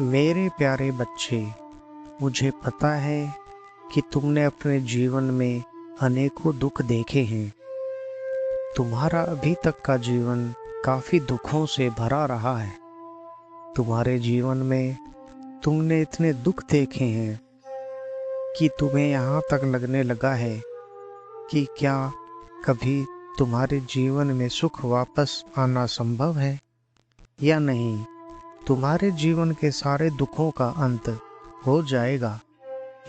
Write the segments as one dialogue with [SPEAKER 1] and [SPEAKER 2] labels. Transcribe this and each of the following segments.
[SPEAKER 1] मेरे प्यारे बच्चे, मुझे पता है कि तुमने अपने जीवन में अनेकों दुख देखे हैं। तुम्हारा अभी तक का जीवन काफी दुखों से भरा रहा है। तुम्हारे जीवन में तुमने इतने दुख देखे हैं कि तुम्हें यहाँ तक लगने लगा है कि क्या कभी तुम्हारे जीवन में सुख वापस आना संभव है या नहीं। तुम्हारे जीवन के सारे दुखों का अंत हो जाएगा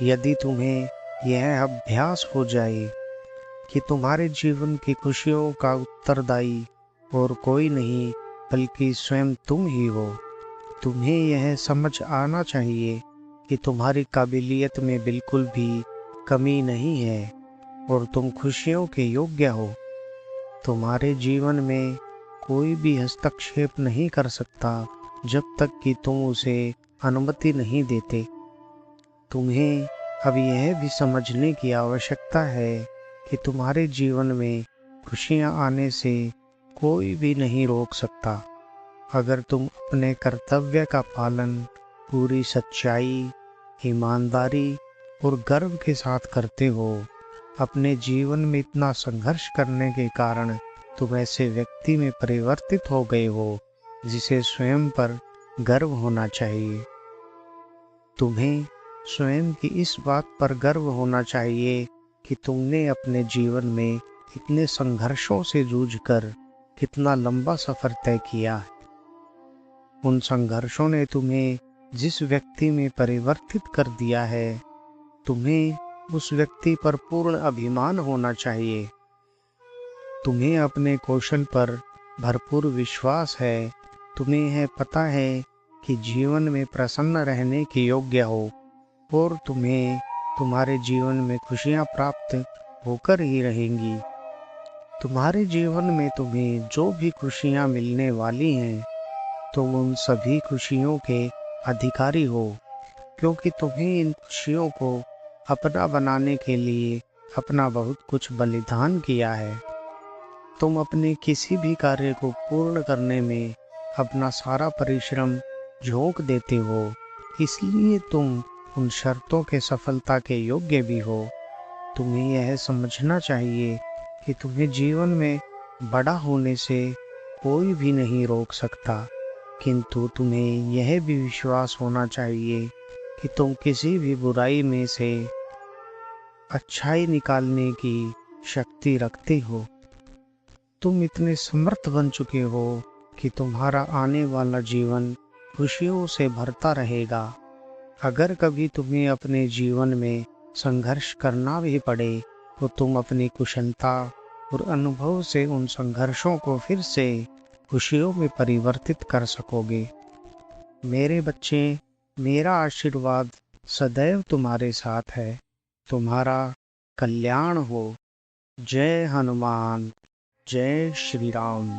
[SPEAKER 1] यदि तुम्हें यह अभ्यास हो जाए कि तुम्हारे जीवन की खुशियों का उत्तरदायी और कोई नहीं बल्कि स्वयं तुम ही हो। तुम्हें यह समझ आना चाहिए कि तुम्हारी काबिलियत में बिल्कुल भी कमी नहीं है और तुम खुशियों के योग्य हो। तुम्हारे जीवन में कोई भी हस्तक्षेप नहीं कर सकता जब तक कि तुम उसे अनुमति नहीं देते। तुम्हें अब यह भी समझने की आवश्यकता है कि तुम्हारे जीवन में खुशियां आने से कोई भी नहीं रोक सकता। अगर तुम अपने कर्तव्य का पालन पूरी सच्चाई, ईमानदारी और गर्व के साथ करते हो, अपने जीवन में इतना संघर्ष करने के कारण तुम ऐसे व्यक्ति में परिवर्तित हो गए हो जिसे स्वयं पर गर्व होना चाहिए। तुम्हें स्वयं की इस बात पर गर्व होना चाहिए कि तुमने अपने जीवन में इतने संघर्षों से जूझकर कितना लंबा सफर तय किया है। उन संघर्षों ने तुम्हें जिस व्यक्ति में परिवर्तित कर दिया है, तुम्हें उस व्यक्ति पर पूर्ण अभिमान होना चाहिए। तुम्हें अपने कौशल पर भरपूर विश्वास है। तुम्हें यह पता है कि जीवन में प्रसन्न रहने के योग्य हो और तुम्हें तुम्हारे जीवन में खुशियां प्राप्त होकर ही रहेंगी। तुम्हारे जीवन में तुम्हें जो भी खुशियां मिलने वाली हैं, तुम उन सभी खुशियों के अधिकारी हो, क्योंकि तुम्हें इन खुशियों को अपना बनाने के लिए अपना बहुत कुछ बलिदान किया है। तुम अपने किसी भी कार्य को पूर्ण करने में अपना सारा परिश्रम झोंक देते हो, इसलिए तुम उन शर्तों के सफलता के योग्य भी हो। तुम्हें यह समझना चाहिए कि तुम्हें जीवन में बड़ा होने से कोई भी नहीं रोक सकता, किंतु तुम्हें यह भी विश्वास होना चाहिए कि तुम किसी भी बुराई में से अच्छाई निकालने की शक्ति रखते हो। तुम इतने समर्थ बन चुके हो कि तुम्हारा आने वाला जीवन खुशियों से भरता रहेगा। अगर कभी तुम्हें अपने जीवन में संघर्ष करना भी पड़े तो तुम अपनी कुशलता और अनुभव से उन संघर्षों को फिर से खुशियों में परिवर्तित कर सकोगे। मेरे बच्चे, मेरा आशीर्वाद सदैव तुम्हारे साथ है। तुम्हारा कल्याण हो। जय हनुमान, जय श्री राम।